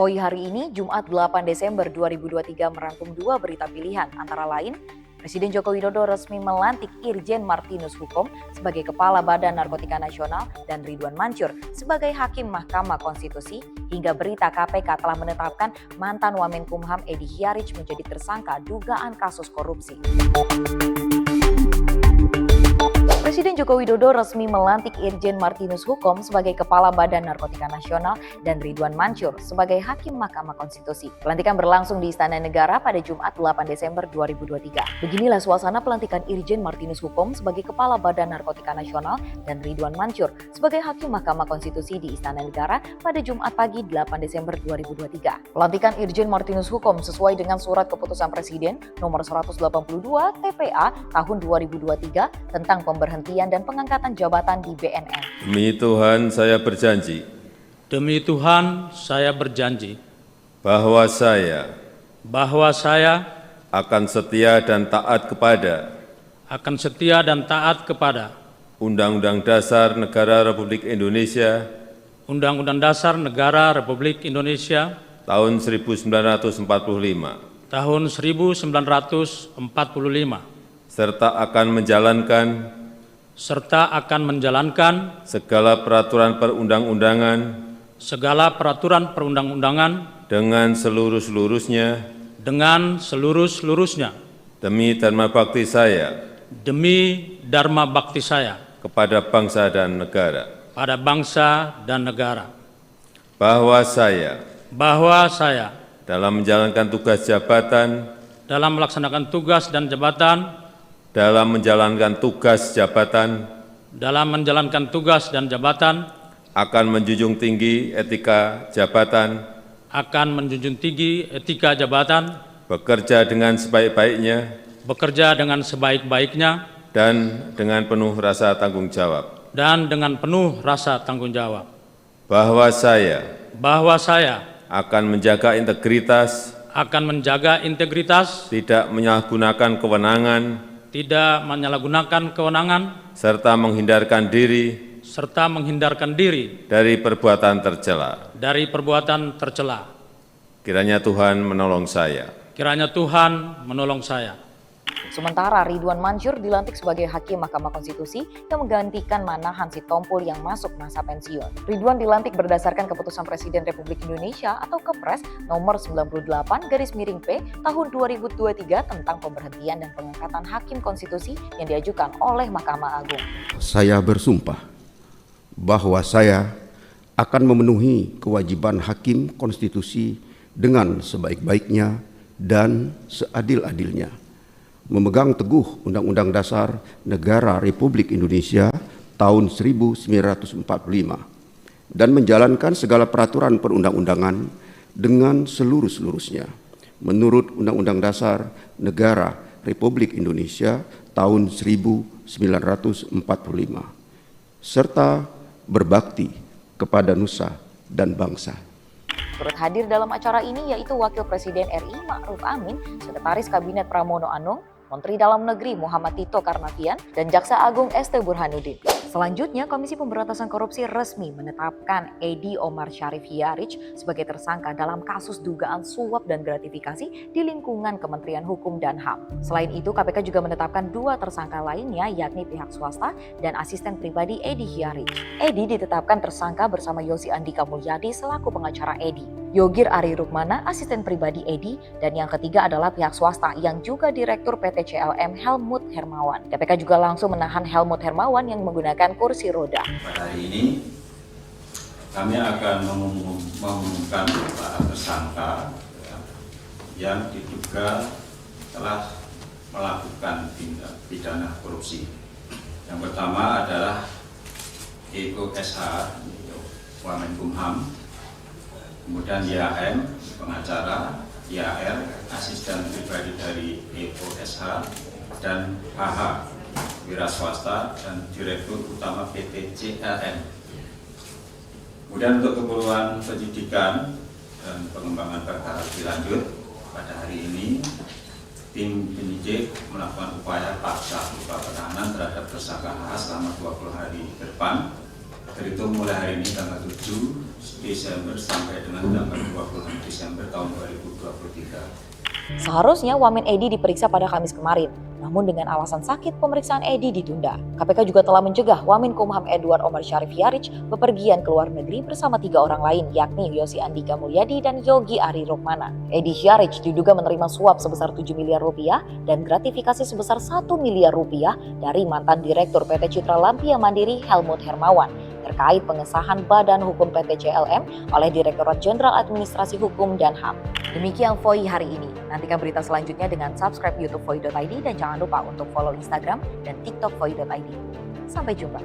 Poi hari ini, Jumat 8 Desember 2023 merangkum dua berita pilihan, antara lain, Presiden Joko Widodo resmi melantik Irjen Martinus Hukom sebagai Kepala Badan Narkotika Nasional dan Ridwan Mansur sebagai Hakim Mahkamah Konstitusi, hingga berita KPK telah menetapkan mantan Wamenkumham Edy Hiaric menjadi tersangka dugaan kasus korupsi. Presiden Joko Widodo resmi melantik Irjen Martinus Hukom sebagai Kepala Badan Narkotika Nasional dan Ridwan Mansur sebagai Hakim Mahkamah Konstitusi. Pelantikan berlangsung di Istana Negara pada Jumat 8 Desember 2023. Beginilah suasana pelantikan Irjen Martinus Hukom sebagai Kepala Badan Narkotika Nasional dan Ridwan Mansur sebagai Hakim Mahkamah Konstitusi di Istana Negara pada Jumat pagi 8 Desember 2023. Pelantikan Irjen Martinus Hukom sesuai dengan Surat Keputusan Presiden nomor 182 TPA tahun 2023 tentang pemberhentian dan pengangkatan jabatan di BNN. Demi Tuhan saya berjanji. Demi Tuhan saya berjanji. Bahwa saya akan setia dan taat kepada Undang-Undang Dasar Negara Republik Indonesia Undang-Undang Dasar Negara Republik Indonesia tahun 1945 serta akan menjalankan segala peraturan perundang-undangan dengan seluruh-seluruhnya demi dharma bakti saya kepada bangsa dan negara. Bahwa saya dalam menjalankan tugas dan jabatan akan menjunjung tinggi etika jabatan, bekerja dengan sebaik-baiknya dan dengan penuh rasa tanggung jawab. Bahwa saya akan menjaga integritas, tidak menyalahgunakan kewenangan, serta menghindarkan diri dari perbuatan tercela. Kiranya Tuhan menolong saya. Sementara Ridwan Mansur dilantik sebagai Hakim Mahkamah Konstitusi yang menggantikan Manahan Sitompul yang masuk masa pensiun. Ridwan dilantik berdasarkan Keputusan Presiden Republik Indonesia atau Kepres nomor 98/P tahun 2023 tentang pemberhentian dan pengangkatan Hakim Konstitusi yang diajukan oleh Mahkamah Agung. Saya bersumpah bahwa saya akan memenuhi kewajiban Hakim Konstitusi dengan sebaik-baiknya dan seadil-adilnya, memegang teguh Undang-Undang Dasar Negara Republik Indonesia tahun 1945 dan menjalankan segala peraturan perundang-undangan dengan seluruh-seluruhnya menurut Undang-Undang Dasar Negara Republik Indonesia tahun 1945 serta berbakti kepada nusa dan bangsa. Turut hadir dalam acara ini yaitu Wakil Presiden RI Ma'ruf Amin, Sekretaris Kabinet Pramono Anung, Menteri Dalam Negeri Muhammad Tito Karnavian, dan Jaksa Agung ST Burhanuddin. Selanjutnya, Komisi Pemberantasan Korupsi resmi menetapkan Edy Omar Syarif Hiaric sebagai tersangka dalam kasus dugaan suap dan gratifikasi di lingkungan Kementerian Hukum dan HAM. Selain itu, KPK juga menetapkan dua tersangka lainnya, yakni pihak swasta dan asisten pribadi Edy Hiaric. Edy ditetapkan tersangka bersama Yosi Andika Mulyadi selaku pengacara Edy, Yogir Ari Rukmana, asisten pribadi Edy, dan yang ketiga adalah pihak swasta yang juga Direktur PT CLM Helmut Hermawan. KPK juga langsung menahan Helmut Hermawan yang menggunakan kursi roda. Pada hari ini kami akan mengumumkan para tersangka yang diduga telah melakukan tindak pidana korupsi. Yang pertama adalah Eko SH, Wamenkumham, kemudian YAM, pengacara, YAR, asisten pribadi dari Eko SH, dan HH, wira swasta dan Direktur Utama PT CLM. Kemudian untuk keperluan penyidikan dan pengembangan perkara lebih lanjut, pada hari ini tim penyidik melakukan upaya paksa berupa penahanan terhadap tersangka H selama 20 hari ke depan, terhitung mulai hari ini tanggal 7 Desember sampai dengan tanggal 26 Desember tahun 2023. Seharusnya Wamen Edi diperiksa pada Kamis kemarin, namun dengan alasan sakit pemeriksaan Edi ditunda. KPK juga telah mencegah Wamenkumham Edward Omar Syarif Hiaric bepergian ke luar negeri bersama 3 orang lain, yakni Yosi Andika Mulyadi dan Yogi Ari Rukmana. Edi Hiaric diduga menerima suap sebesar 7 miliar rupiah dan gratifikasi sebesar 1 miliar rupiah dari mantan Direktur PT Citra Lampia Mandiri Helmut Hermawan terkait pengesahan Badan Hukum PT CLM oleh Direktorat Jenderal Administrasi Hukum dan HAM. Demikian VOI hari ini. Nantikan berita selanjutnya dengan subscribe YouTube VOI.id dan jangan lupa untuk follow Instagram dan TikTok VOI.id. Sampai jumpa.